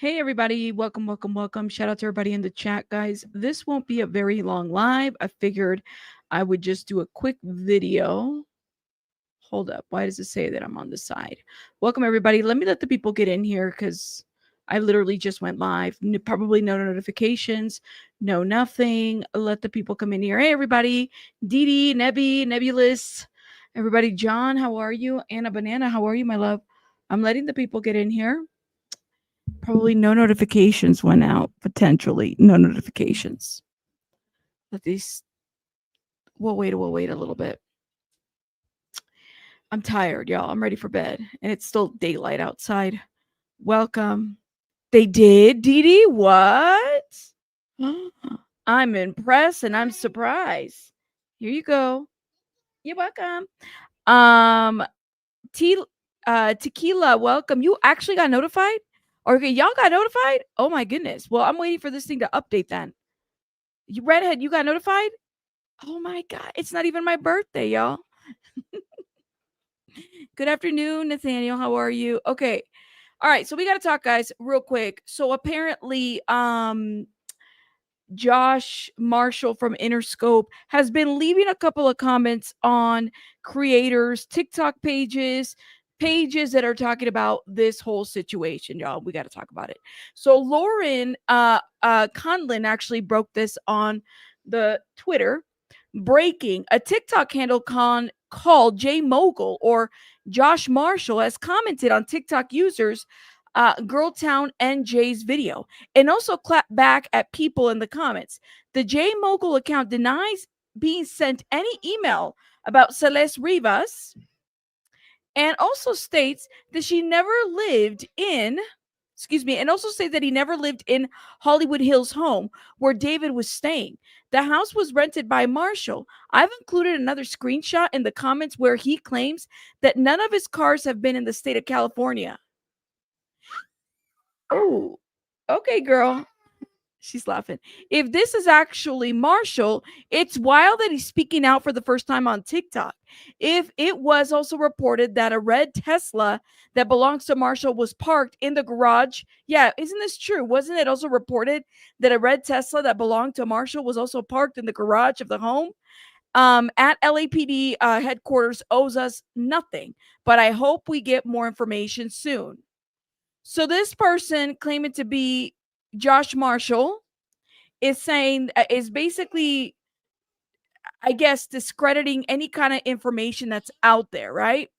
Hey everybody, welcome. Shout out to everybody in the chat, guys. This won't be a very long live. I figured I would just do a quick video. Hold up. Why does it say that I'm on the side? Welcome everybody. Let me let the people get in here because I literally just went live. Probably no notifications, no nothing. Let the people come in here. Hey everybody. Dee Dee, Nebby, Nebulous. Everybody, John, how are you? Anna Banana, how are you, my love? I'm letting the people get in here. Probably no notifications went out, potentially. No notifications. But these, we'll wait a little bit. I'm tired, y'all. I'm ready for bed. And it's still daylight outside. Welcome. They did, Dee Dee? What? I'm impressed and I'm surprised. Here you go. You're welcome. Tequila, welcome. You actually got notified? Okay, y'all got notified? Oh my goodness. Well, I'm waiting for this thing to update then. You redhead, you got notified? Oh my god, it's not even my birthday, y'all. Good afternoon, Nathaniel. How are you? Okay. All right, so we got to talk, guys, real quick. So apparently Josh Marshall from Interscope has been leaving a couple of comments on creators, TikTok pages that are talking about this whole situation, y'all. We got to talk about it. So Lauren Conlin actually broke this on the Twitter. Breaking, a TikTok handle called J Mogul or Josh Marshall has commented on TikTok users Girltown NJ's video and also clapped back at people in the comments. The J Mogul account denies being sent any email about Celeste Rivas and also states that she never lived in and also say that he never lived in Hollywood Hills home where David was staying. The house was rented by Marshall. I've included another screenshot in the comments where he claims that none of his cars have been in the state of California. Oh, okay, girl. She's laughing. If this is actually Marshall, it's wild that he's speaking out for the first time on TikTok. If it was also reported that a red Tesla that belongs to Marshall was parked in the garage, yeah, isn't this true? Wasn't it also reported that a red Tesla that belonged to Marshall was also parked in the garage of the home? At LAPD headquarters owes us nothing, but I hope we get more information soon. So this person claiming to be Josh Marshall is saying is basically, I guess, discrediting any kind of information that's out there, right?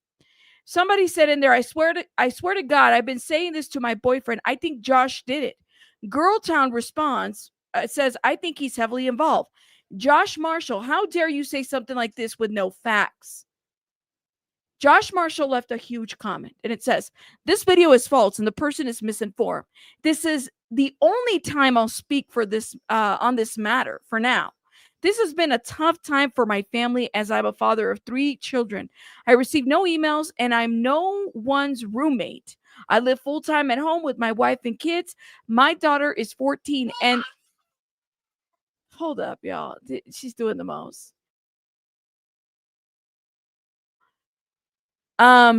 Somebody said in there, I swear to God, I've been saying this to my boyfriend. I think Josh did it. Girltown responds, says, I think he's heavily involved. Josh Marshall, how dare you say something like this with no facts? Josh Marshall left a huge comment and it says, this video is false and the person is misinformed. This is the only time I'll speak for this on this matter for now. This has been a tough time for my family as I'm a father of 3 children. I receive no emails and I'm no one's roommate. I live full-time at home with my wife and kids. My daughter is 14 and hold up, y'all. She's doing the most. Hi,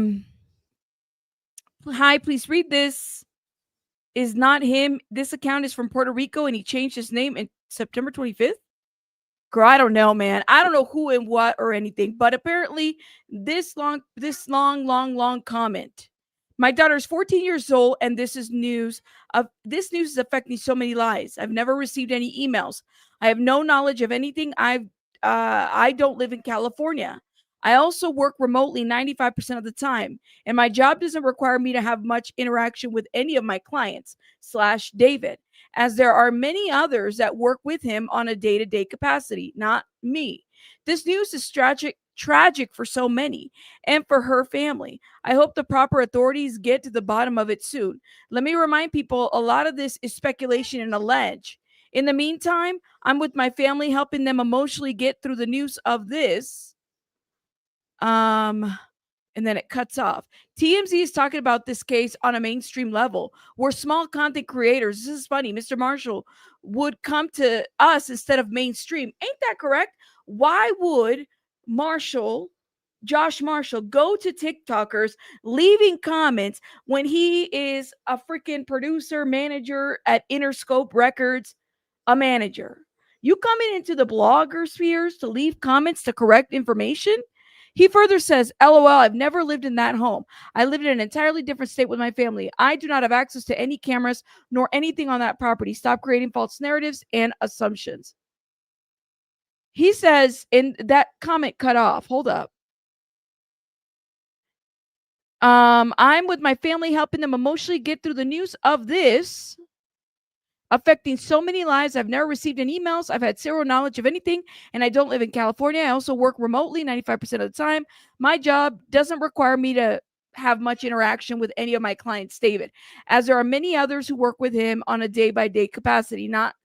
please read this. Is not him. This account is from Puerto Rico and he changed his name in September 25th. Girl, I don't know, man. I don't know who and what or anything, but apparently this long comment. My daughter's 14 years old and this news is affecting so many lives. I've never received any emails. I have no knowledge of anything. I don't live in California. I also work remotely 95% of the time, and my job doesn't require me to have much interaction with any of my clients / David, as there are many others that work with him on a day-to-day capacity, not me. This news is tragic for so many and for her family. I hope the proper authorities get to the bottom of it soon. Let me remind people, a lot of this is speculation and allege. In the meantime, I'm with my family helping them emotionally get through the news of this. And then it cuts off. TMZ is talking about this case on a mainstream level where small content creators, this is funny, Mr. Marshall, would come to us instead of mainstream. Ain't that correct? Why would Marshall Josh Marshall go to TikTokers leaving comments when he is a freaking producer, manager at Interscope Records, a manager. You coming into the blogger spheres to leave comments to correct information? He further says, LOL, I've never lived in that home. I lived in an entirely different state with my family. I do not have access to any cameras nor anything on that property. Stop creating false narratives and assumptions. He says in that comment cut off. Hold up. I'm with my family helping them emotionally get through the news of this affecting so many lives. I've never received any emails. I've had zero knowledge of anything, and I don't live in California. I also work remotely 95% of the time. My job doesn't require me to have much interaction with any of my clients, David, as there are many others who work with him on a day-by-day capacity, not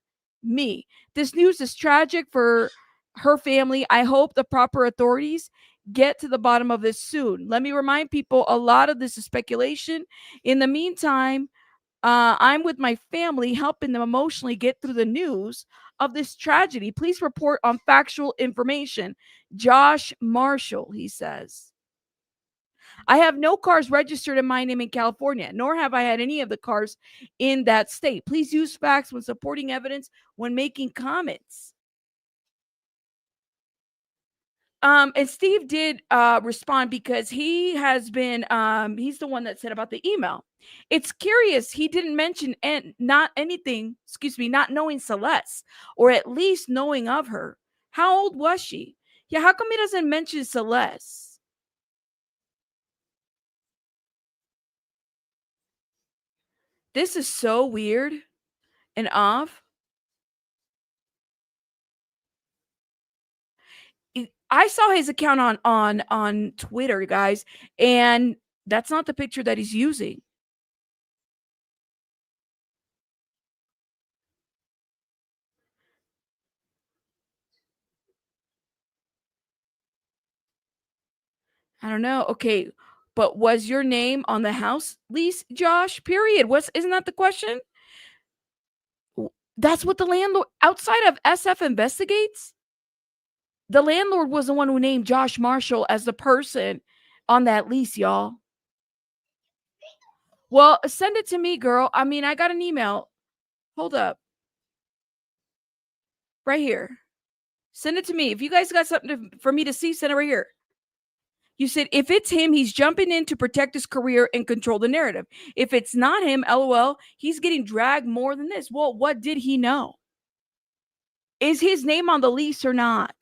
me. This news is tragic for her family. I hope the proper authorities get to the bottom of this soon. Let me remind people, a lot of this is speculation. In the meantime, I'm with my family helping them emotionally get through the news of this tragedy. Please report on factual information. Josh Marshall, he says. I have no cars registered in my name in California, nor have I had any of the cars in that state. Please use facts when supporting evidence when making comments. And Steve did respond because he has been he's the one that said about the email. It's curious he didn't mention not knowing Celeste, or at least knowing of her. How old was she? Yeah, how come he doesn't mention Celeste? This is so weird and off. I saw his account on Twitter, guys, and that's not the picture that he's using. I don't know. Okay, but was your name on the house lease, Josh? Period. Isn't that the question? That's what the landlord outside of SF investigates. The landlord was the one who named Josh Marshall as the person on that lease, y'all. Well, send it to me, girl. I mean, I got an email. Hold up. Right here. Send it to me. If you guys got something for me to see, send it right here. You said, if it's him, he's jumping in to protect his career and control the narrative. If it's not him, LOL, he's getting dragged more than this. Well, what did he know? Is his name on the lease or not?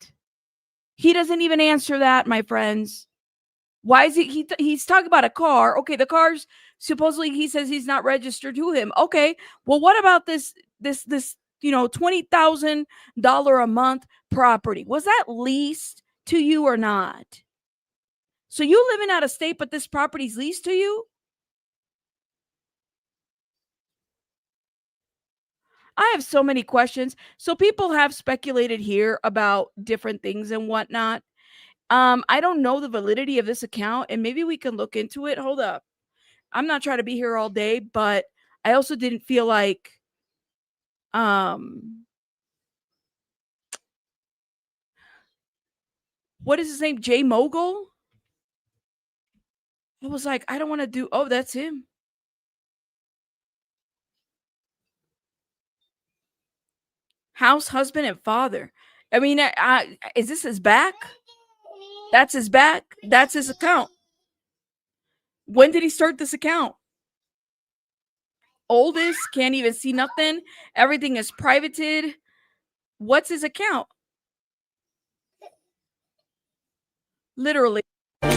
He doesn't even answer that, my friends. Why is he's talking about a car? Okay, the car's supposedly he says he's not registered to him. Okay, well, what about this $20,000 a month property? Was that leased to you or not? So you living out of state, but this property's leased to you? I have so many questions. So people have speculated here about different things and whatnot. I don't know the validity of this account, and maybe we can look into it. Hold up. I'm not trying to be here all day, but I also didn't feel like what is his name? Jay Mogul? I was like, I don't want to do. Oh, that's him. House husband and father. I mean, is this his back? That's his back. That's his account. When did he start this account? Oldest, can't even see nothing. Everything is privated. What's his account? Literally. I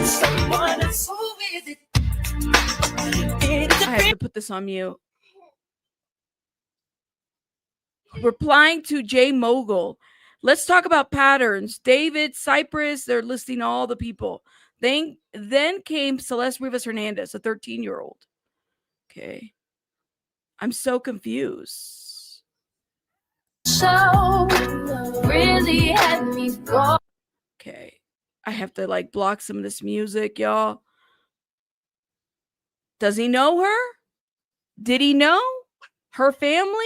have to put this on mute. Replying to Jay Mogul. Let's talk about patterns. David, Cypress, they're listing all the people. Then came Celeste Rivas Hernandez, a 13-year-old. Okay. I'm so confused. So really had me go. Okay. I have to like block some of this music, y'all. Does he know her? Did he know her family?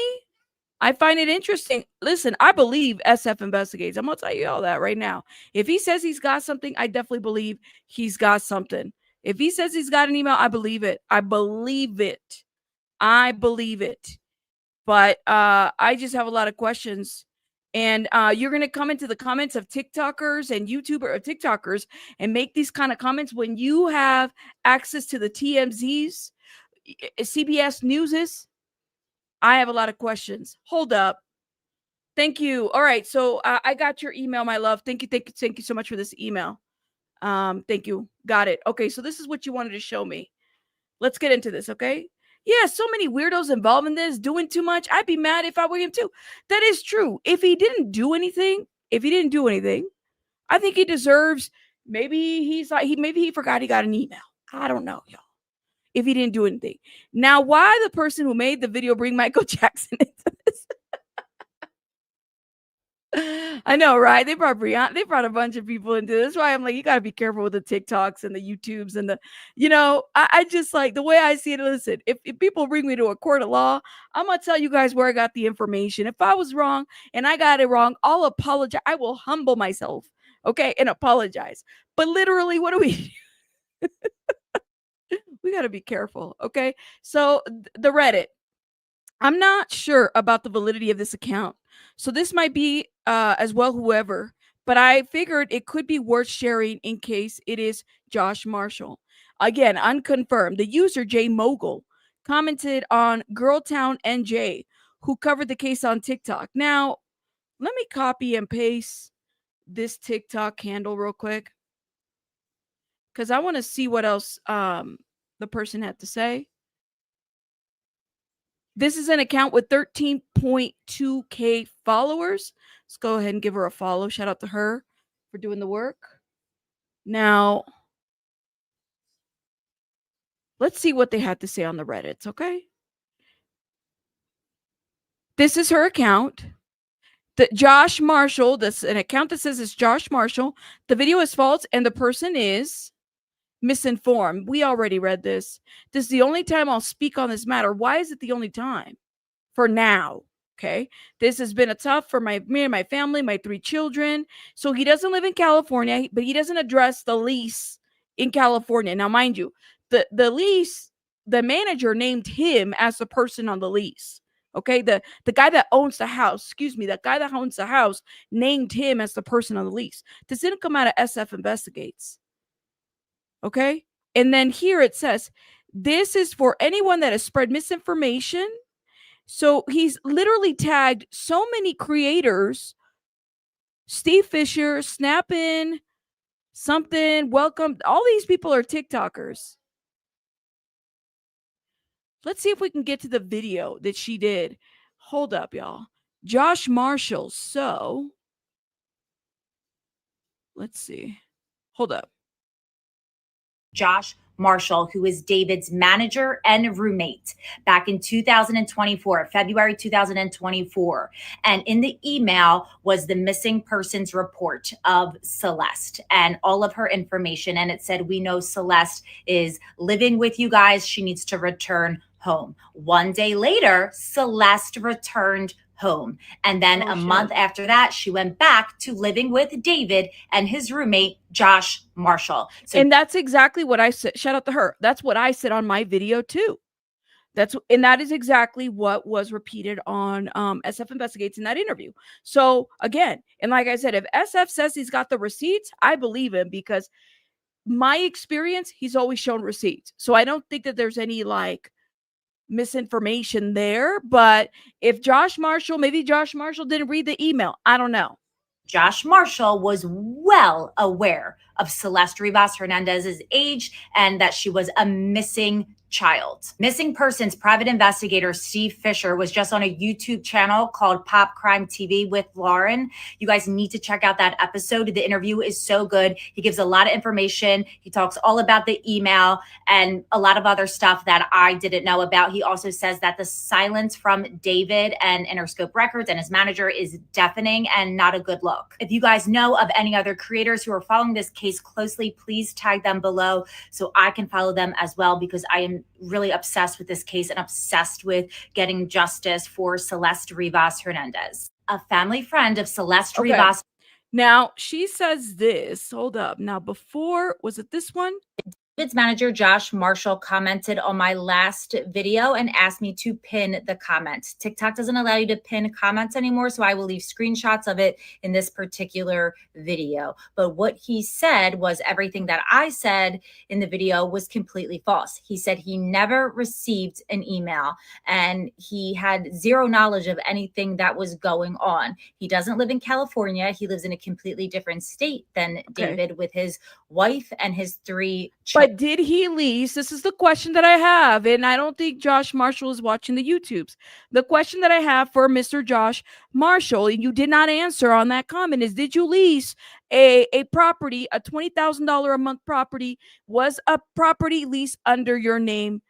I find it interesting. Listen, I believe SF investigates. I'm going to tell you all that right now. If he says he's got something, I definitely believe he's got something. If he says he's got an email, I believe it. I believe it. I believe it. But I just have a lot of questions. And you're going to come into the comments of TikTokers and YouTuber or TikTokers and make these kind of comments when you have access to the TMZs, CBS Newses. I have a lot of questions. Hold up. Thank you. All right. So I got your email, my love. Thank you so much for this email. Thank you. Got it. Okay. So this is what you wanted to show me. Let's get into this. Okay. Yeah. So many weirdos involved in this, doing too much. I'd be mad if I were him too. That is true. If he didn't do anything, I think he deserves, maybe he forgot he got an email. I don't know, y'all. If he didn't do anything. Now, why the person who made the video bring Michael Jackson into this? I know, right? They brought a bunch of people into this. That's why I'm like, you got to be careful with the TikToks and the YouTubes and I just like the way I see it. Listen, if people bring me to a court of law, I'm going to tell you guys where I got the information. If I was wrong and I got it wrong, I'll apologize. I will humble myself, okay, and apologize. But literally, what do we do? We got to be careful, okay? So the Reddit, I'm not sure about the validity of this account. So this might be as well whoever, but I figured it could be worth sharing in case it is Josh Marshall. Again, unconfirmed. The user J Mogul commented on Girltown NJ, who covered the case on TikTok. Now, let me copy and paste this TikTok handle real quick because I want to see what else the person had to say. This is an account with 13.2K followers. Let's go ahead and give her a follow. Shout out to her for doing the work. Now, let's see what they had to say on the Reddits, okay? This is her account. Josh Marshall, that's an account that says it's Josh Marshall. The video is false and the person is misinformed. We already read this. This is the only time I'll speak on this matter. Why is it the only time? For now. Okay. This has been a tough for me and my family, my 3 children. So he doesn't live in California, but he doesn't address the lease in California. Now, mind you, the lease, the manager named him as the person on the lease. Okay. The guy that owns the house, named him as the person on the lease. This didn't come out of SF Investigates. Okay. And then here it says, this is for anyone that has spread misinformation. So he's literally tagged so many creators. Steve Fisher, Snap-in, something, welcome. All these people are TikTokers. Let's see if we can get to the video that she did. Hold up, y'all. Josh Marshall. So let's see. Hold up. Josh Marshall, who is David's manager and roommate back in 2024, February 2024. And in the email was the missing persons report of Celeste and all of her information. And it said, we know Celeste is living with you guys. She needs to return home. One day later, Celeste returned home. And then a month after that, she went back to living with David and his roommate, Josh Marshall. And that's exactly what I said. Shout out to her. That's what I said on my video too. That is exactly what was repeated on SF Investigates in that interview. So again, and like I said, if SF says he's got the receipts, I believe him because my experience, he's always shown receipts. So I don't think that there's any like misinformation there. But if maybe Josh Marshall didn't read the email. I don't know. Josh Marshall was well aware of Celeste Rivas Hernandez's age and that she was a missing child. Missing persons private investigator Steve Fisher was just on a YouTube channel called Pop Crime TV with Lauren. You guys need to check out that episode. The interview is so good. He gives a lot of information. He talks all about the email and a lot of other stuff that I didn't know about. He also says that the silence from David and Interscope Records and his manager is deafening and not a good look. If you guys know of any other creators who are following this case, case closely, please tag them below so I can follow them as well, because I am really obsessed with this case and obsessed with getting justice for Celeste Rivas Hernandez, a family friend of Celeste Rivas. Now she says this. Hold up. Now before, was it this one? David's manager, Josh Marshall, commented on my last video and asked me to pin the comment. TikTok doesn't allow you to pin comments anymore, so I will leave screenshots of it in this particular video. But what he said was everything that I said in the video was completely false. He said he never received an email and he had zero knowledge of anything that was going on. He doesn't live in California. He lives in a completely different state than David, with his wife and his 3 children. But did he lease? This is the question that I have. And I don't think Josh Marshall is watching the YouTubes. The question that I have for Mr. Josh Marshall, and you did not answer on that comment, is did you lease a property, a $20,000 a month property? Was a property lease under your name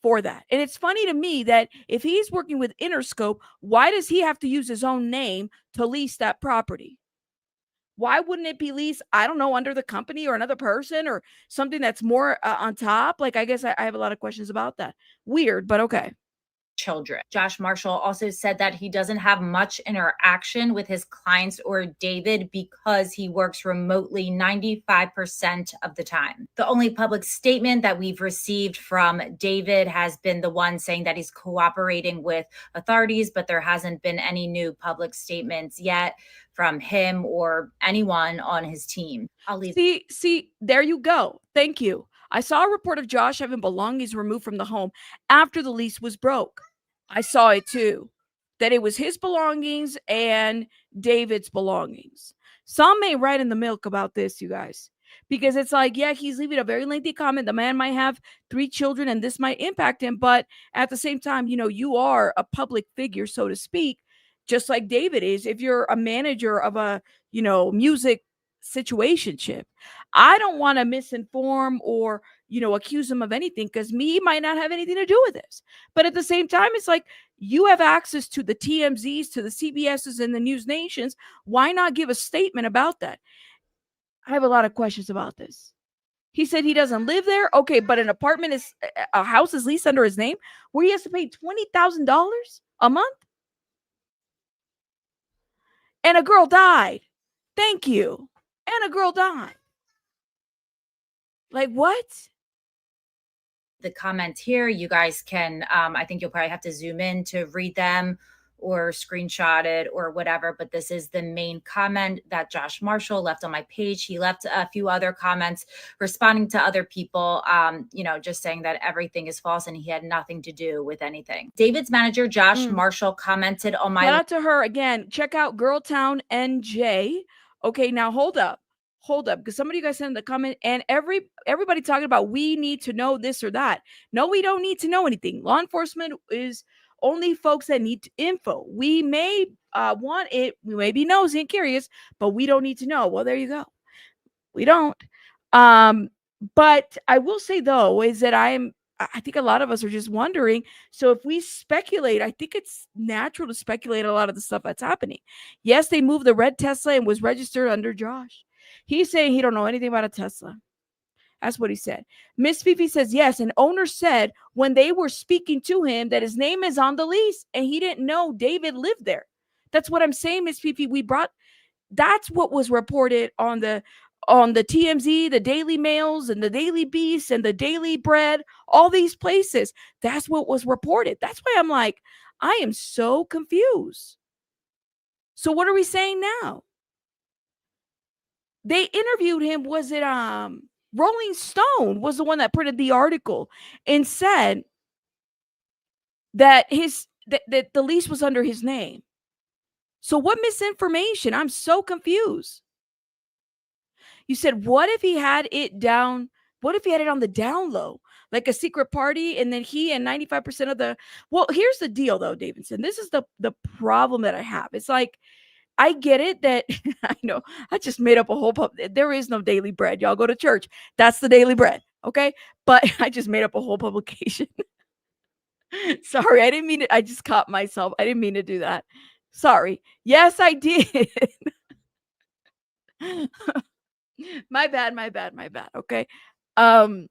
for that? And it's funny to me that if he's working with Interscope, why does he have to use his own name to lease that property? Why wouldn't it be leased, I don't know, under the company or another person or something that's more on top? Like, I guess I have a lot of questions about that. Weird, but okay. Children. Josh Marshall also said that he doesn't have much interaction with his clients or David because he works remotely 95% of the time. The only public statement that we've received from David has been the one saying that he's cooperating with authorities, but there hasn't been any new public statements yet from him or anyone on his team. I'll leave. See, there you go. Thank you. I saw a report of Josh having belongings removed from the home after the lease was broke. I saw it too, that it was his belongings and David's belongings. Some may write in the milk about this, you guys, because it's like, yeah, he's leaving a very lengthy comment. The man might have 3 children and this might impact him. But at the same time, you are a public figure, so to speak, just like David is. If you're a manager of a, music situationship, I don't want to misinform or accuse him of anything, because he might not have anything to do with this. But at the same time, it's like, you have access to the TMZs, to the CBSs and the News Nations. Why not give a statement about that? I have a lot of questions about this. He said he doesn't live there. Okay, but an apartment is, a house is leased under his name where he has to pay $20,000 a month. And a girl died. Thank you. And a girl died. Like, what? The comments here, you guys can, I think you'll probably have to zoom in to read them or screenshot it or whatever, but this is the main comment that Josh Marshall left on my page. He left a few other comments responding to other people, just saying that everything is false and he had nothing to do with anything. David's manager, Josh Marshall, commented on my— Shout out to her again. Check out Girltown NJ. Okay, now hold up, because some of you guys sent in the comment, and everybody talking about we need to know this or that. No, we don't need to know anything. Law enforcement is only folks that need info. We may want it. We may be nosy and curious, but we don't need to know. Well, there you go. We don't. But I will say, though, is that I think a lot of us are just wondering. So if we speculate, I think it's natural to speculate a lot of the stuff that's happening. Yes, they moved the red Tesla and was registered under Josh. He's saying he don't know anything about a Tesla. That's what he said. Miss Fifi says, yes, an owner said when they were speaking to him that his name is on the lease and he didn't know David lived there. That's what I'm saying, Miss Fifi. That's what was reported on the TMZ, the Daily Mails and the Daily Beast and the Daily Bread, all these places. That's what was reported. That's why I'm like, I am so confused. So what are we saying now? They interviewed him. Was it Rolling Stone was the one that printed the article and said that that the lease was under his name. So what misinformation? I'm so confused. You said, what if he had it down? What if he had it on the down low, like a secret party, and then he and 95% of the— well, here's the deal though, Davidson. This is the problem that I have. It's like, I get it that I know I just made up a whole there is no Daily Bread. Y'all go to church. That's the Daily Bread. Okay. But I just made up a whole publication. Sorry. I didn't mean it. I just caught myself. I didn't mean to do that. Sorry. Yes, I did. My bad. Okay. Um,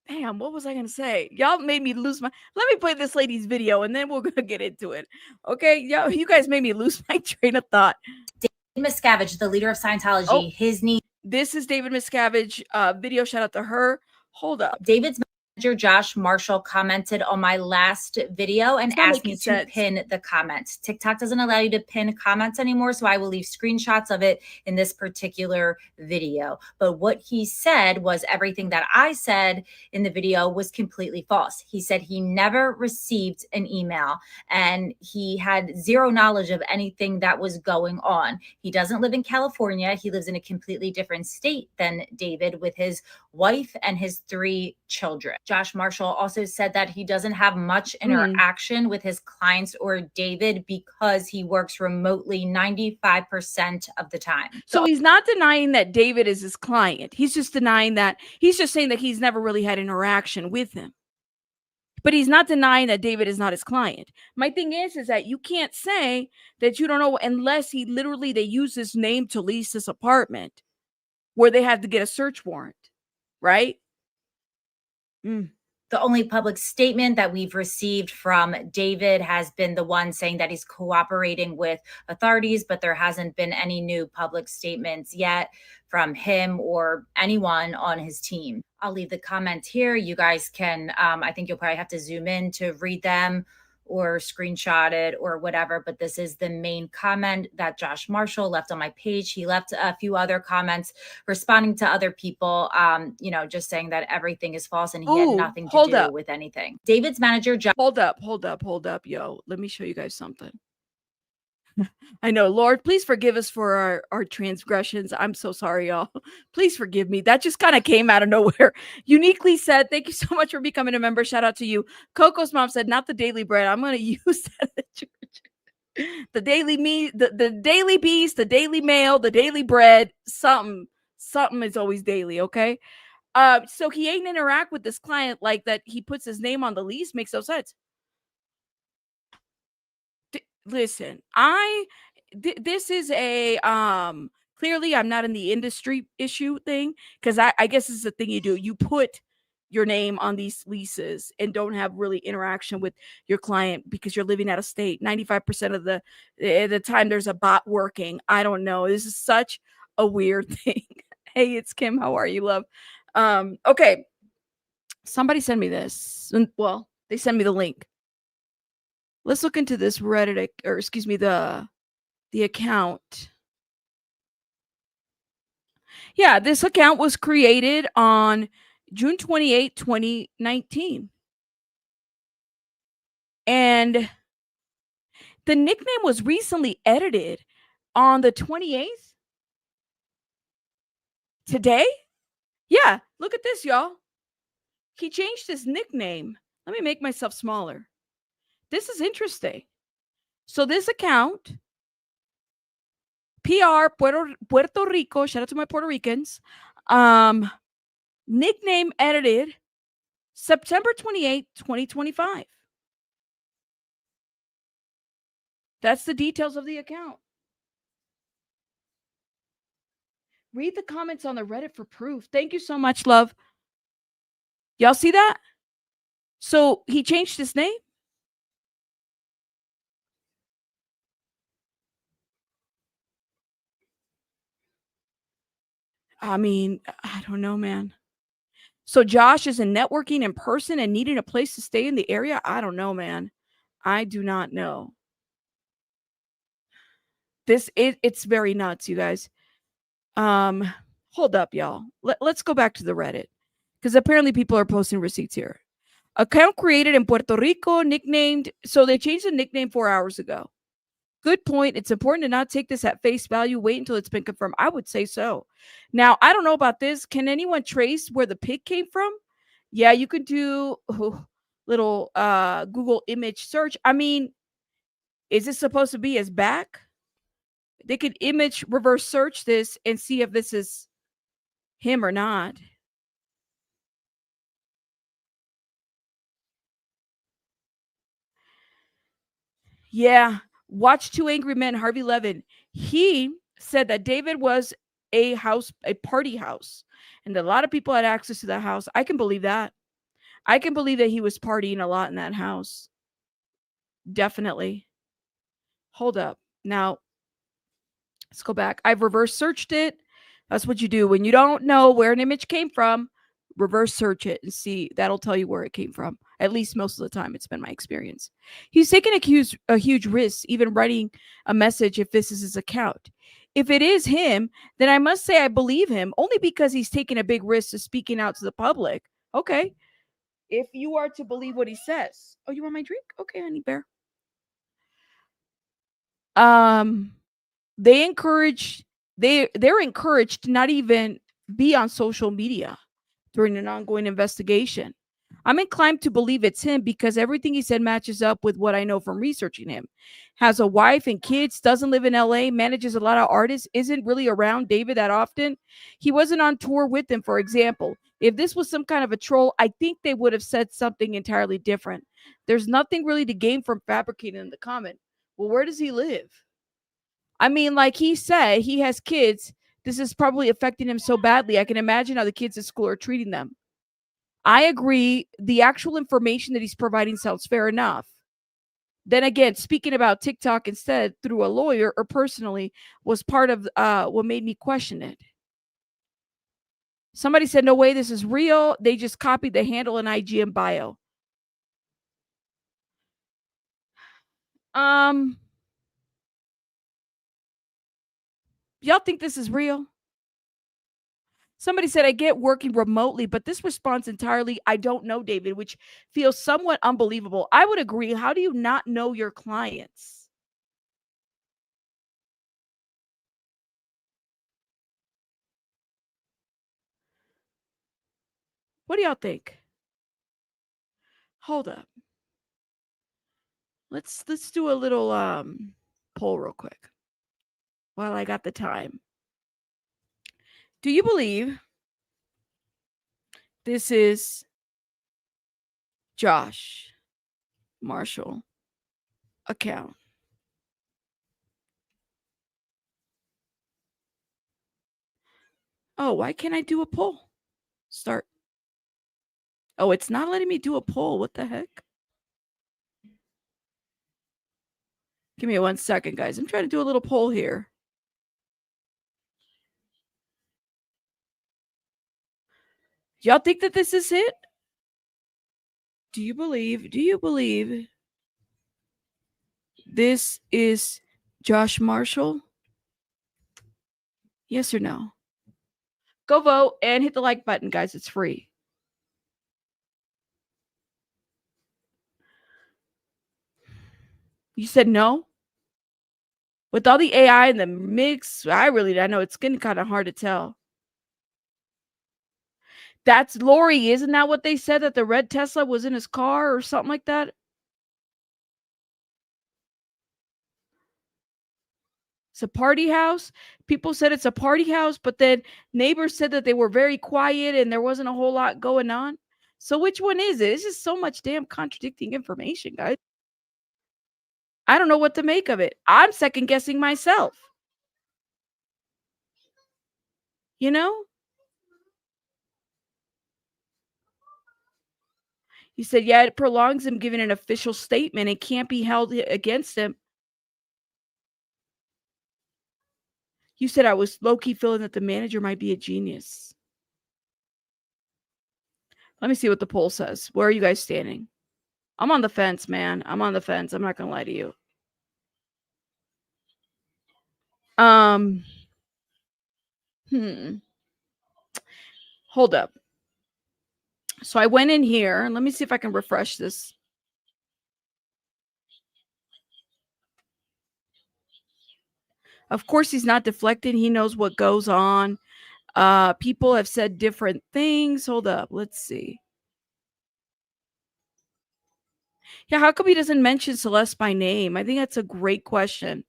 damn, what was I gonna say? Y'all made me lose my. Let me play this lady's video, and then we're gonna get into it. Okay, y'all, you guys made me lose my train of thought. David Miscavige, the leader of Scientology, his niece. This is David Miscavige. Video shout out to her. Hold up. David's manager, Josh Marshall, commented on my last video and asked me to pin the comment. TikTok doesn't allow you to pin comments anymore, so I will leave screenshots of it in this particular video. But what he said was everything that I said in the video was completely false. He said he never received an email and he had zero knowledge of anything that was going on. He doesn't live in California. He lives in a completely different state than David with his wife and his 3 children. Josh Marshall also said that he doesn't have much interaction with his clients or David because he works remotely 95% of the time. So he's not denying that David is his client. He's just denying that. He's just saying that he's never really had interaction with him. But he's not denying that David is not his client. My thing is that you can't say that you don't know unless they use his name to lease this apartment where they have to get a search warrant, right? The only public statement that we've received from David has been the one saying that he's cooperating with authorities, but there hasn't been any new public statements yet from him or anyone on his team. I'll leave the comments here. You guys can, I think you'll probably have to zoom in to read them or screenshot it or whatever, but this is the main comment that Josh Marshall left on my page. He left a few other comments responding to other people, just saying that everything is false and he had nothing to do with anything. David's manager, Hold up, yo. Let me show you guys something. I know, Lord, please forgive us for our transgressions. I'm so sorry, y'all. Please forgive me. That just kind of came out of nowhere. Uniquely said, thank you so much for becoming a member. Shout out to you. Coco's mom said, not the daily bread. I'm going to use that at church. The daily meat, the daily beast, the daily mail, the daily bread, something is always daily, okay? So he ain't interact with this client like that. He puts his name on the lease. Makes no sense. Listen, this is a clearly I'm not in the industry issue thing because I guess this is the thing you do. You put your name on these leases and don't have really interaction with your client because you're living out of state. 95% of the time there's a bot working. I don't know. This is such a weird thing. Hey, it's Kim. How are you, love? Okay. Somebody send me this. Well, they sent me the link. Let's look into this Reddit, or excuse me, the account. Yeah, this account was created on June 28, 2019. And the nickname was recently edited on the 28th. Today? Yeah, look at this, y'all. He changed his nickname. Let me make myself smaller. This is interesting. So this account, PR Puerto Rico, shout out to my Puerto Ricans, nickname edited September 28, 2025. That's the details of the account. Read the comments on the Reddit for proof. Thank you so much, love. Y'all see that? So he changed his name? I mean, I don't know, man. So Josh is in networking in person and needing a place to stay in the area? I don't know, man. I do not know. It's very nuts, you guys. Hold up, y'all. Let's go back to the Reddit because apparently people are posting receipts here. Account created in Puerto Rico, nicknamed. So they changed the nickname 4 hours ago. Good point. It's important to not take this at face value. Wait until it's been confirmed. I would say so. Now, I don't know about this. Can anyone trace where the pic came from? Yeah, you can do little Google image search. I mean, is this supposed to be his back? They could image reverse search this and see if this is him or not. Yeah. Watch Two Angry Men, Harvey Levin. He said that David was a party house, and a lot of people had access to that house. I can believe that. I can believe that he was partying a lot in that house. Definitely. Hold up. Now, let's go back. I've reverse searched it. That's what you do when you don't know where an image came from. Reverse search it and see. That'll tell you where it came from. At least most of the time, it's been my experience. He's taken a huge risk, even writing a message if this is his account. If it is him, then I must say I believe him only because he's taken a big risk of speaking out to the public. Okay. If you are to believe what he says. Oh, you want my drink? Okay, honey bear. Um, they're encouraged to not even be on social media during an ongoing investigation. I'm inclined to believe it's him because everything he said matches up with what I know from researching him. Has a wife and kids, doesn't live in LA, manages a lot of artists, isn't really around David that often. He wasn't on tour with him, for example. If this was some kind of a troll, I think they would have said something entirely different. There's nothing really to gain from fabricating in the comment. Well, where does he live? I mean, like he said, he has kids. This is probably affecting him so badly. I can imagine how the kids at school are treating them. I agree. The actual information that he's providing sounds fair enough. Then again, speaking about TikTok instead through a lawyer or personally was part of what made me question it. Somebody said, no way, this is real. They just copied the handle and IG and bio. Y'all think this is real? Somebody said, I get working remotely, but this response entirely, I don't know, David, which feels somewhat unbelievable. I would agree. How do you not know your clients? What do y'all think? Hold up. Let's do a little poll real quick while I got the time. Do you believe this is Josh Marshall account? Oh, why can't I do a poll? Start. Oh, it's not letting me do a poll. What the heck? Give me 1 second, guys. I'm trying to do a little poll here. Y'all think that this is it? Do you believe this is Josh Marshall? Yes or no? Go vote and hit the like button, guys. It's free. You said no? With all the AI in the mix, I know it's getting kind of hard to tell. That's Lori. Isn't that what they said, that the red Tesla was in his car or something like that? It's a party house. People said it's a party house, but then neighbors said that they were very quiet and there wasn't a whole lot going on. So which one is it? It's just so much damn contradicting information, guys. I don't know what to make of it. I'm second guessing myself. You know? He said, yeah, it prolongs him giving an official statement. It can't be held against him. You said I was low-key feeling that the manager might be a genius. Let me see what the poll says. Where are you guys standing? I'm on the fence, man. I'm on the fence. I'm not going to lie to you. Hold up. So I went in here. Let me see if I can refresh this. Of course, he's not deflecting. He knows what goes on. People have said different things. Hold up. Let's see. Yeah, how come he doesn't mention Celeste by name? I think that's a great question.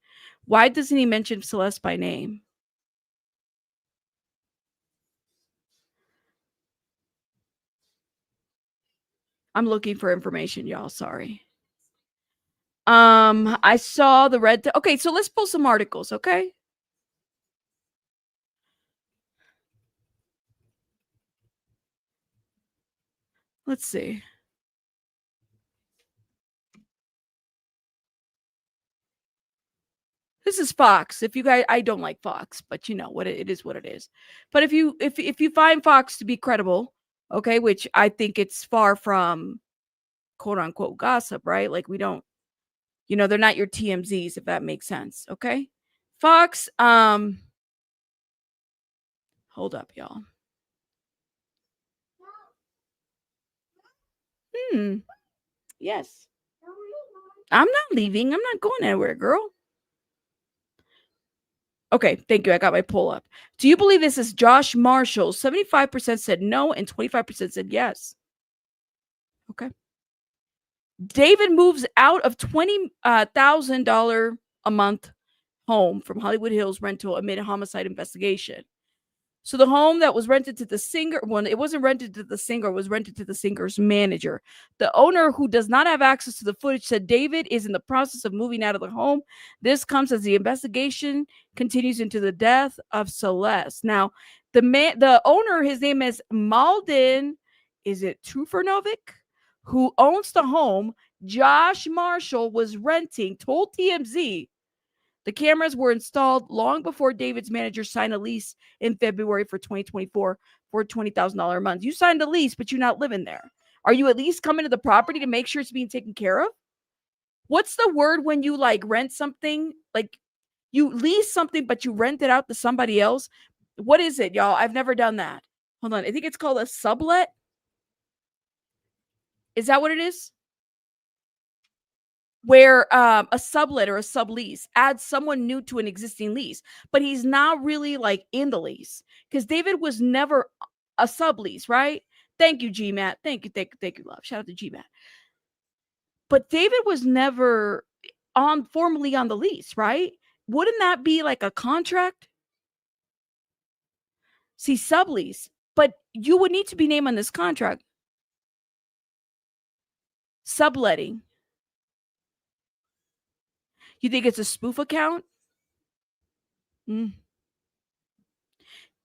Why doesn't he mention Celeste by name? I'm looking for information, y'all. Sorry. I saw the red. Okay, so let's pull some articles, okay? Let's see. This is Fox. If you guys, I don't like Fox, but you know what it is what it is. But if you find Fox to be credible, okay, which I think it's far from quote unquote gossip, right? Like we don't, they're not your TMZs if that makes sense, okay? Fox, hold up, y'all. Yes. I'm not leaving. I'm not going anywhere, girl. Okay, thank you. I got my pull up. Do you believe this is Josh Marshall? 75% said no and 25% said yes. Okay. David moves out of $20,000 a month home from Hollywood Hills rental amid a homicide investigation. So the home that was rented to the singer, well, it wasn't rented to the singer, it was rented to the singer's manager. The owner, who does not have access to the footage, said David is in the process of moving out of the home. This comes as the investigation continues into the death of Celeste. Now, the owner, his name is Malden, is it Trufernovic, who owns the home Josh Marshall was renting, told TMZ the cameras were installed long before David's manager signed a lease in February for 2024 for $20,000 a month. You signed a lease, but you're not living there. Are you at least coming to the property to make sure it's being taken care of? What's the word when you like rent something? Like you lease something, but you rent it out to somebody else? What is it, y'all? I've never done that. Hold on. I think it's called a sublet. Is that what it is? Where a sublet or a sublease adds someone new to an existing lease, but he's not really like in the lease because David was never a sublease, right? Thank you, GMAT. Thank you, love. Shout out to GMAT. But David was never formally on the lease, right? Wouldn't that be like a contract? See, sublease, but you would need to be named on this contract. Subletting. You think it's a spoof account?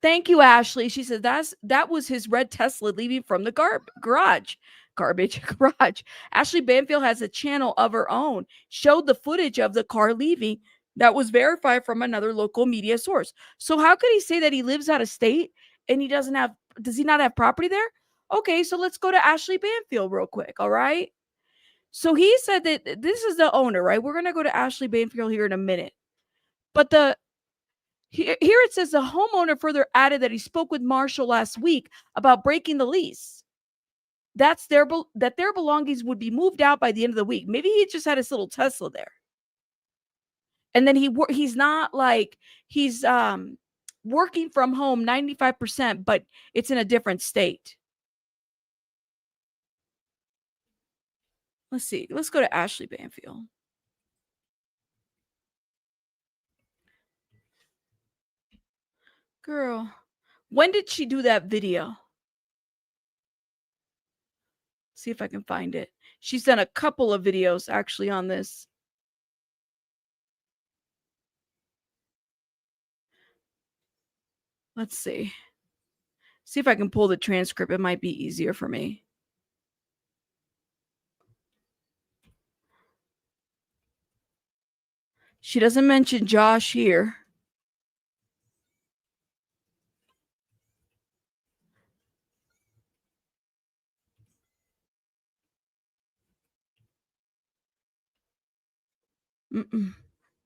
Thank you, Ashley. She said that was his red Tesla leaving from the garage. Garbage garage. Ashley Banfield has a channel of her own. Showed the footage of the car leaving that was verified from another local media source. So how could he say that he lives out of state and does he not have property there? Okay, so let's go to Ashley Banfield real quick, all right? So he said that this is the owner, right? We're going to go to Ashley Banfield here in a minute. But here it says the homeowner further added that he spoke with Marshall last week about breaking the lease. That their belongings would be moved out by the end of the week. Maybe he just had his little Tesla there. And then he's not like he's working from home 95%, but it's in a different state. Let's see. Let's go to Ashley Banfield. Girl, when did she do that video? See if I can find it. She's done a couple of videos actually on this. Let's see. See if I can pull the transcript. It might be easier for me. She doesn't mention Josh here.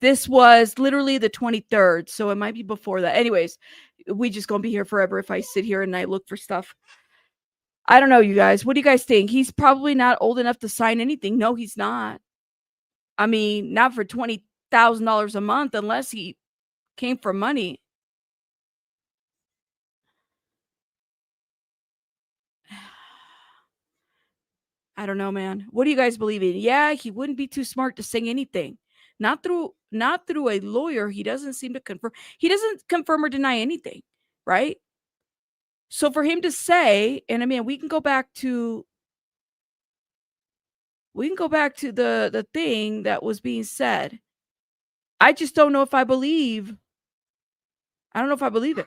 This was literally the 23rd, so it might be before that. Anyways, we just gonna be here forever if I sit here and I look for stuff. I don't know, you guys. What do you guys think? He's probably not old enough to sign anything. No, he's not. I mean, not for $20,000 a month unless he came for money. I don't know, man. What do you guys believe in? Yeah, he wouldn't be too smart to sing anything. Not through a lawyer. He doesn't seem to confirm. He doesn't confirm or deny anything, right? So for him to say, and I mean, we can go back to the thing that was being said. I just don't know if I believe. I don't know if I believe it.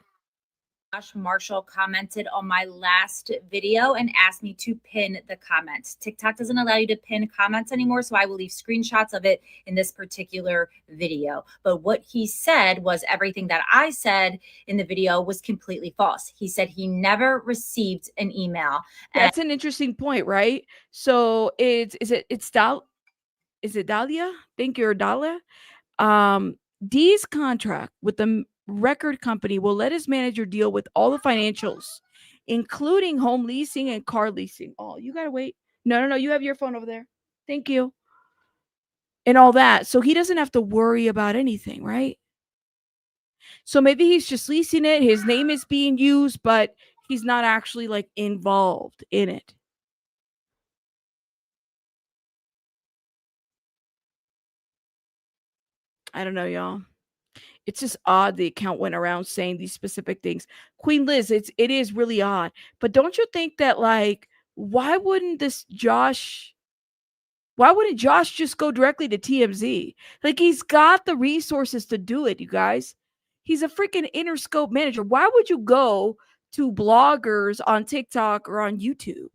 Josh Marshall commented on my last video and asked me to pin the comments. TikTok doesn't allow you to pin comments anymore, so I will leave screenshots of it in this particular video. But what he said was everything that I said in the video was completely false. He said he never received an email. That's an interesting point, right? So is it Dahlia? Thank you, Dahlia. D's contract with the record company will let his manager deal with all the financials, including home leasing and car leasing. Oh, you gotta wait. No. You have your phone over there. Thank you. And all that. So he doesn't have to worry about anything, right? So maybe he's just leasing it. His name is being used, but he's not actually like involved in it. I don't know, y'all. It's just odd the account went around saying these specific things. Queen Liz, it is really odd. But don't you think that, like, why wouldn't Josh just go directly to TMZ? Like, he's got the resources to do it, you guys. He's a freaking Interscope manager. Why would you go to bloggers on TikTok or on YouTube?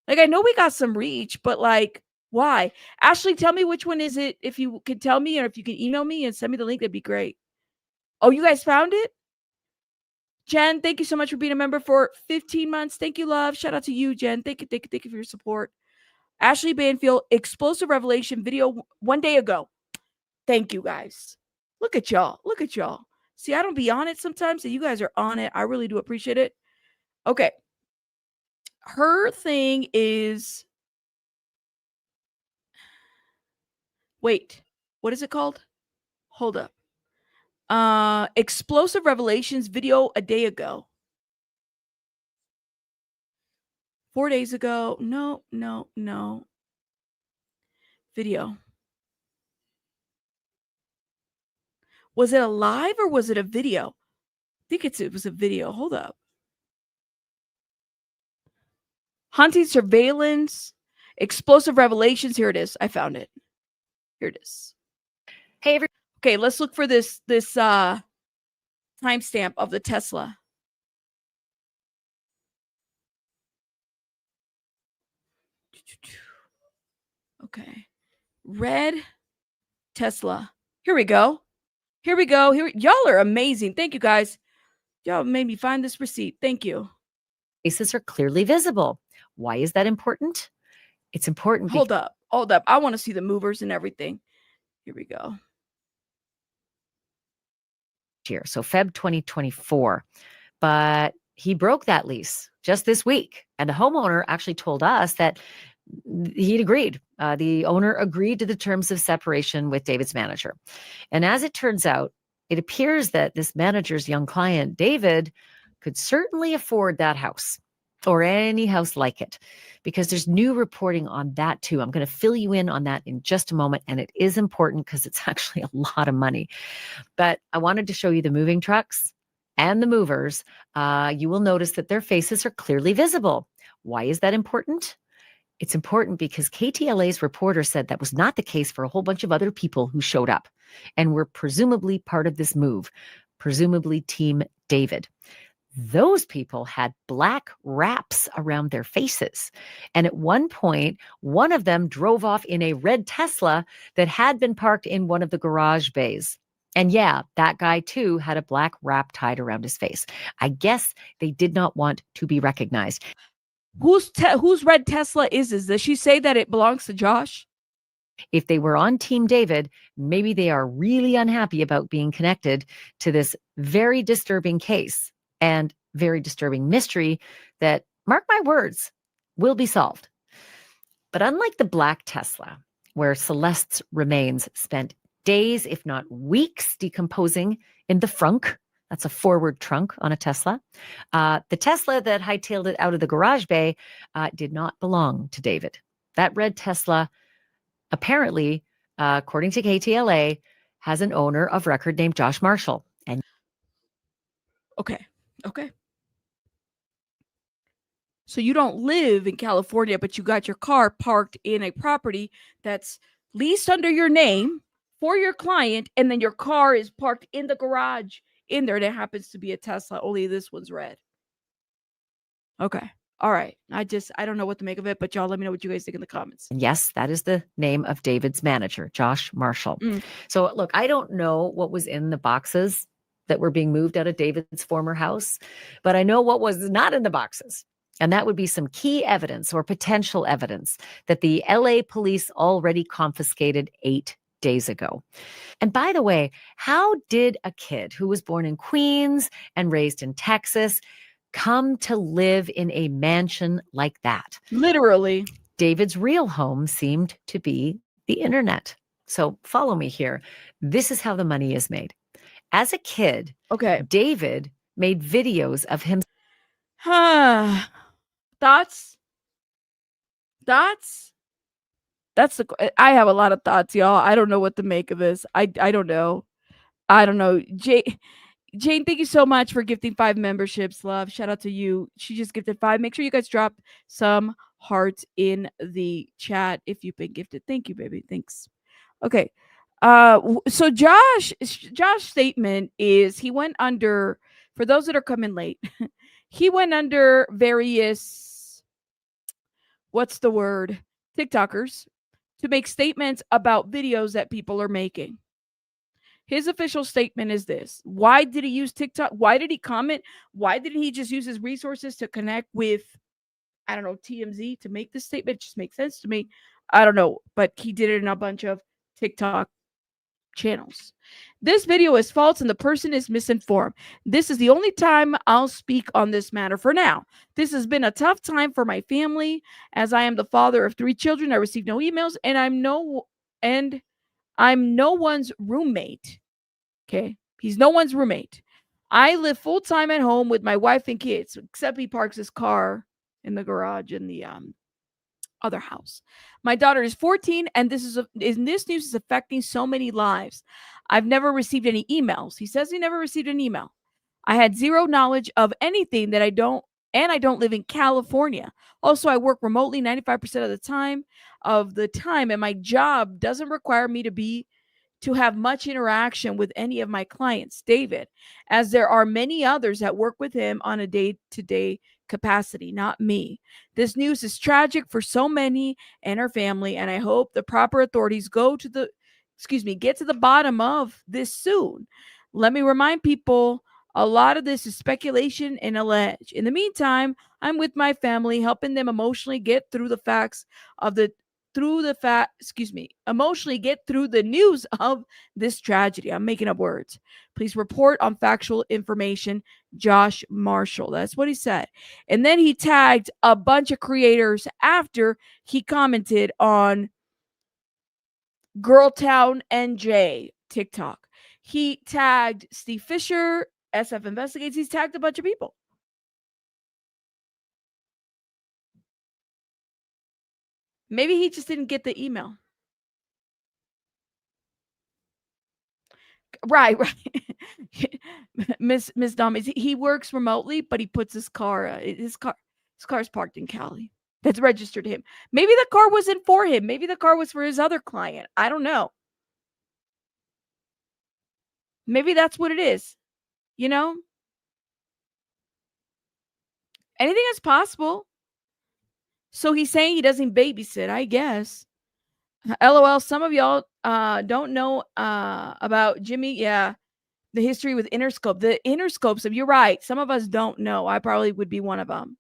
Like, I know we got some reach, but like, why? Ashley, tell me which one is it. If you could tell me, or if you could email me and send me the link, that'd be great. Oh, you guys found it? Jen, thank you so much for being a member for 15 months. Thank you, love. Shout out to you, Jen. Thank you for your support. Ashley Banfield, explosive revelation video 1 day ago. Thank you, guys. Look at y'all. See, I don't be on it sometimes, and you guys are on it. I really do appreciate it. Okay. Her thing is... Wait, what is it called? Hold up. Explosive revelations video a day ago. 4 days ago. No. Video. Was it a live or was it a video? I think it was a video. Hold up. Hunting surveillance. Explosive revelations. Here it is. I found it. Here it is. Hey, okay, let's look for this timestamp of the Tesla. Okay. Red Tesla. Here we go. Y'all are amazing. Thank you, guys. Y'all made me find this receipt. Thank you. Faces are clearly visible. Why is that important? It's important. Hold up. I want to see the movers and everything. Here we go. Here, so Feb 2024. But he broke that lease just this week. And the homeowner actually told us that he'd agreed. The owner agreed to the terms of separation with David's manager. And as it turns out, it appears that this manager's young client, David, could certainly afford that house or any house like it, because there's new reporting on that too. I'm going to fill you in on that in just a moment. And it is important because it's actually a lot of money. But I wanted to show you the moving trucks and the movers. You will notice that their faces are clearly visible. Why is that important? It's important because KTLA's reporter said that was not the case for a whole bunch of other people who showed up and were presumably part of this move, presumably Team David. Those people had black wraps around their faces. And at one point, one of them drove off in a red Tesla that had been parked in one of the garage bays. And yeah, that guy too had a black wrap tied around his face. I guess they did not want to be recognized. Whose red Tesla is this? Does she say that it belongs to Josh? If they were on Team David, maybe they are really unhappy about being connected to this very disturbing case and very disturbing mystery that, mark my words, will be solved. But unlike the black Tesla, where Celeste's remains spent days, if not weeks, decomposing in the frunk, that's a forward trunk on a Tesla. The Tesla that hightailed it out of the garage bay did not belong to David. That red Tesla, apparently, according to KTLA, has an owner of record named Josh Marshall. And okay. So you don't live in California, but you got your car parked in a property that's leased under your name for your client, and then your car is parked in the garage in there and it happens to be a Tesla, only this one's red. Okay. All right. I don't know what to make of it, but y'all let me know what you guys think in the comments. And yes, that is the name of David's manager, Josh Marshall. So look, I don't know what was in the boxes that were being moved out of David's former house, but I know what was not in the boxes. And that would be some key evidence or potential evidence that the LA police already confiscated 8 days ago. And by the way, how did a kid who was born in Queens and raised in Texas come to live in a mansion like that? Literally. David's real home seemed to be the internet. So follow me here. This is how the money is made. As a kid, Okay. David made videos of him. Thoughts? I have a lot of thoughts, y'all. I don't know what to make of this. I don't know. Jane, thank you so much for gifting 5 memberships, love. Shout out to you. She just gifted 5. Make sure you guys drop some hearts in the chat if you've been gifted. Thank you, baby. Thanks. Okay. So Josh's statement is he went under, for those that are coming late, he went under various, what's the word, TikTokers to make statements about videos that people are making. His official statement is this. Why did he use TikTok? Why did he comment? Why didn't he just use his resources to connect with, I don't know, TMZ to make this statement? It just makes sense to me. I don't know, but he did it in a bunch of TikTok channels. This video is false and the person is misinformed. This is the only time I'll speak on this matter for now. This has been a tough time for my family as I am the father of 3 children. I received no emails and I'm no one's roommate. Okay. He's no one's roommate. I live full time at home with my wife and kids, except he parks his car in the garage in the other house. My daughter is 14, and this news is affecting so many lives. I've never received any emails. He says he never received an email. I had zero knowledge of anything that I don't live in California. Also, I work remotely 95% of the time, and my job doesn't require me to have much interaction with any of my clients, David, as there are many others that work with him on a day-to-day capacity, not me. This news is tragic for so many and her family, and I hope the proper authorities get to the bottom of this soon. Let me remind people, a lot of this is speculation and alleged. In the meantime, I'm with my family, helping them emotionally get through the news of this tragedy. I'm making up words. Please report on factual information. Josh Marshall. That's what he said. And then he tagged a bunch of creators after he commented on Girltown NJ TikTok. He tagged Steve Fisher, SF Investigates. He's tagged a bunch of people. Maybe he just didn't get the email. Right. Miss Dom, he works remotely, but he puts his car's parked in Cali. That's registered to him. Maybe the car wasn't for him. Maybe the car was for his other client. I don't know. Maybe that's what it is. You know? Anything is possible. So he's saying he doesn't babysit, I guess. LOL, some of y'all don't know about Jimmy. Yeah. The history with Interscope. The Interscopes, you're right. Some of us don't know. I probably would be one of them.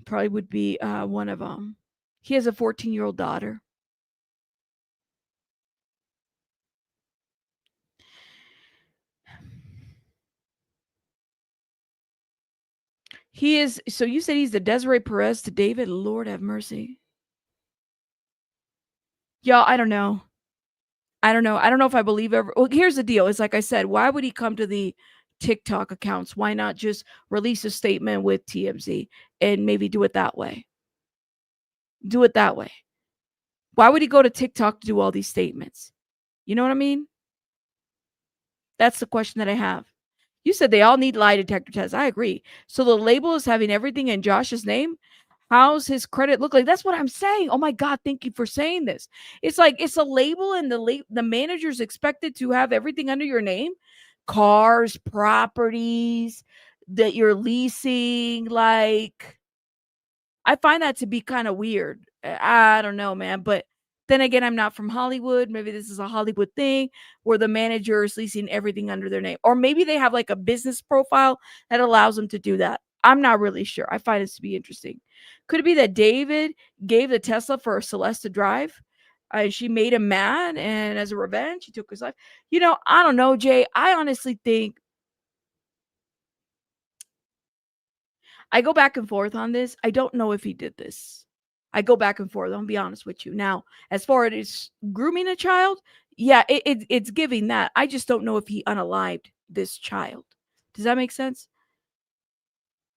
He has a 14-year-old daughter. He is, so you said he's the Desiree Perez to David? Lord have mercy. Y'all, I don't know. I don't know if I believe well, here's the deal. It's like I said, why would he come to the TikTok accounts? Why not just release a statement with TMZ and maybe do it that way? Why would he go to TikTok to do all these statements? You know what I mean? That's the question that I have. You said they all need lie detector tests. I agree. So the label is having everything in Josh's name. How's his credit look like? That's what I'm saying. Oh my God, thank you for saying this. It's like it's a label and the manager's expected to have everything under your name. cars, properties that you're leasing. Like, I find that to be kind of weird. I don't know, man. But then again, I'm not from Hollywood. Maybe this is a Hollywood thing where the manager is leasing everything under their name. Or maybe they have like a business profile that allows them to do that. I'm not really sure. I find this to be interesting. Could it be that David gave the Tesla for Celeste to drive? She made him mad, and as a revenge, she took his life. I don't know, Jay. I honestly think I go back and forth on this. I don't know if he did this. I go back and forth. I'll be honest with you. Now, as far as grooming a child, yeah, it's giving that. I just don't know if he unalived this child. Does that make sense?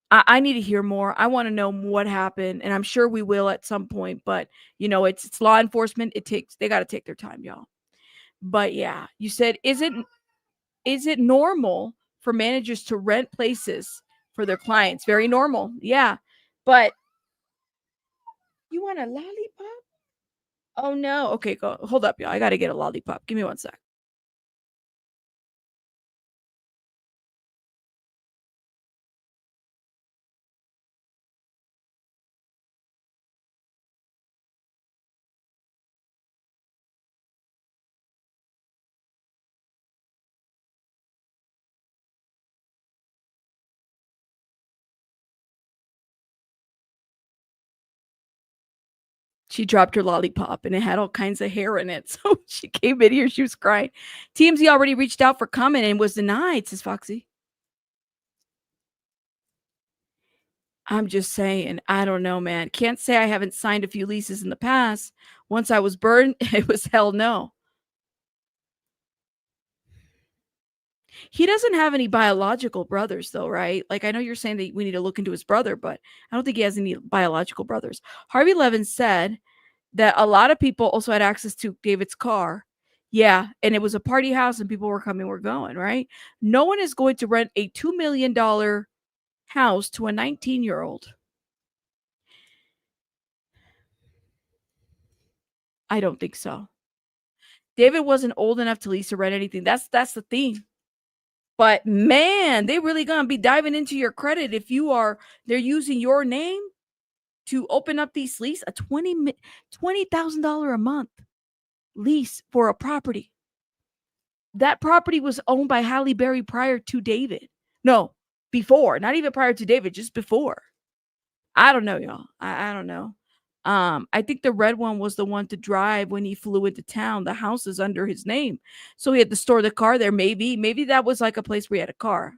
I need to hear more. I want to know what happened, and I'm sure we will at some point. But it's law enforcement. They got to take their time, y'all. But yeah, you said, is it normal for managers to rent places for their clients? Very normal. Yeah. But you want a lollipop? Oh no. Okay, go. Hold up, y'all. I got to get a lollipop. Give me one sec. She dropped her lollipop and it had all kinds of hair in it. So she came in here. She was crying. TMZ already reached out for comment and was denied, says Foxy. I'm just saying, I don't know, man. Can't say I haven't signed a few leases in the past. Once I was burned, it was hell no. He doesn't have any biological brothers, though, right? Like, I know you're saying that we need to look into his brother, but I don't think he has any biological brothers. Harvey Levin said that a lot of people also had access to David's car. Yeah, and it was a party house and people were coming, were going, right? No one is going to rent a $2 million house to a 19-year-old. I don't think so. David wasn't old enough to lease or rent anything. That's the thing. But man, they really gonna be diving into your credit if they're using your name to open up these lease, a $20,000 a month lease for a property. That property was owned by Halle Berry prior to David. No, before, not even prior to David, just before. I don't know, y'all. I don't know. I think the red one was the one to drive when he flew into town. The house is under his name. So he had to store the car there. Maybe that was like a place where he had a car.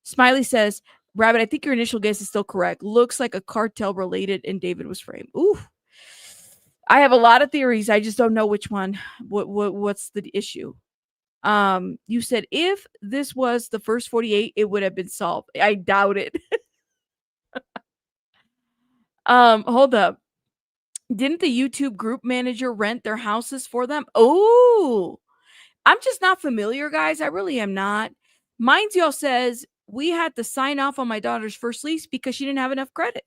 Smiley says, Rabbit, I think your initial guess is still correct. Looks like a cartel related and David was framed. Ooh. I have a lot of theories. I just don't know which one. What's the issue? You said if this was the first 48, it would have been solved. I doubt it. Hold up. Didn't the YouTube group manager rent their houses for them? Oh, I'm just not familiar, guys. I really am not. Minds y'all says we had to sign off on my daughter's first lease because she didn't have enough credit.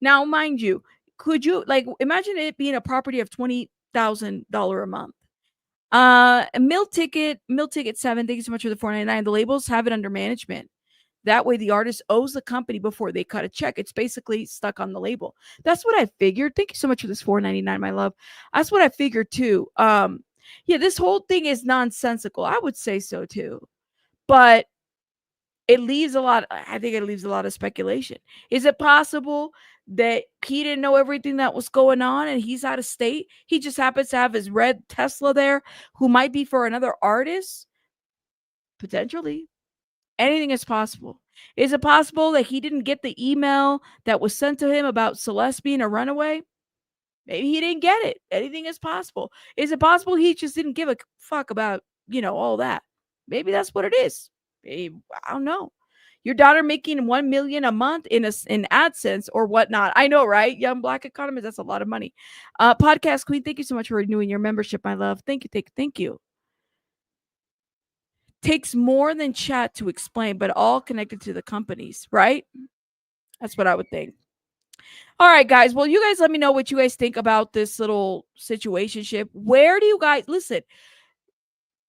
Now, mind you, could you imagine it being a property of $20,000 a month? Mill ticket 7. Thank you so much for the $4.99. The labels have it under management. That way, the artist owes the company before they cut a check. It's basically stuck on the label. That's what I figured. Thank you so much for this $4.99, my love. That's what I figured too. Yeah, this whole thing is nonsensical. I would say so too, but it leaves a lot. I think it leaves a lot of speculation. Is it possible that he didn't know everything that was going on and he's out of state? He just happens to have his red Tesla there, who might be for another artist, potentially. Anything is possible. Is it possible that he didn't get the email that was sent to him about Celeste being a runaway? Maybe he didn't get it. Anything is possible. Is it possible he just didn't give a fuck about, all that? Maybe that's what it is. Maybe, I don't know. Your daughter making $1 million a month in AdSense or whatnot. I know, right? Young Black economist, that's a lot of money. Podcast Queen, thank you so much for renewing your membership, my love. Thank you. Takes more than chat to explain, but all connected to the companies, right? That's what I would think. All right, guys. Well, you guys let me know what you guys think about this little situationship. Where do you guys listen?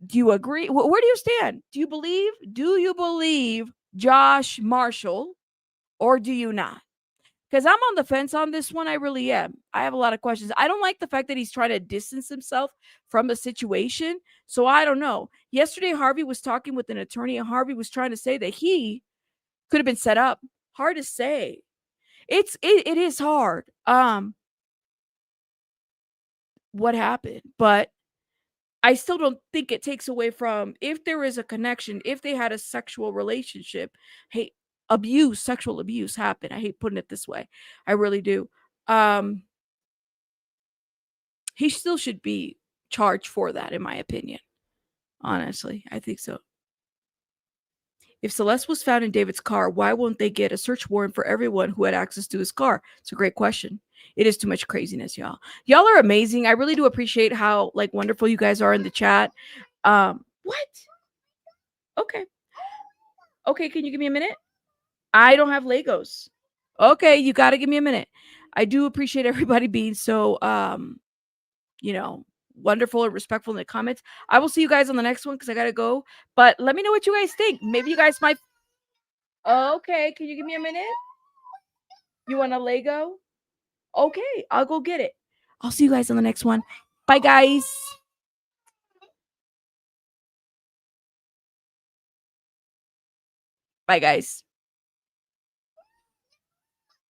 Do you agree? Where do you stand? Do you believe Josh Marshall, or do you not? Because I'm on the fence on this one. I really am. I have a lot of questions. I don't like the fact that he's trying to distance himself from the situation. So I don't know. Yesterday, Harvey was talking with an attorney, and Harvey was trying to say that he could have been set up. Hard to say. It is hard. What happened? But I still don't think it takes away from if there is a connection, if they had a sexual relationship. Hey, sexual abuse happened. I hate putting it this way. I really do. He still should be charged for that, in my opinion. Honestly, I think so. If Celeste was found in David's car, why won't they get a search warrant for everyone who had access to his car? It's a great question. It is too much craziness, y'all. Y'all are amazing. I really do appreciate how like wonderful you guys are in the chat. What? Okay. Okay, can you give me a minute? I don't have Legos. Okay, you got to give me a minute. I do appreciate everybody being so wonderful and respectful in the comments. I will see you guys on the next one because I gotta go. But let me know what you guys think. Maybe you guys might. Okay, can you give me a minute? You want a Lego? Okay, I'll go get it. I'll see you guys on the next one. Bye, guys. Bye, guys.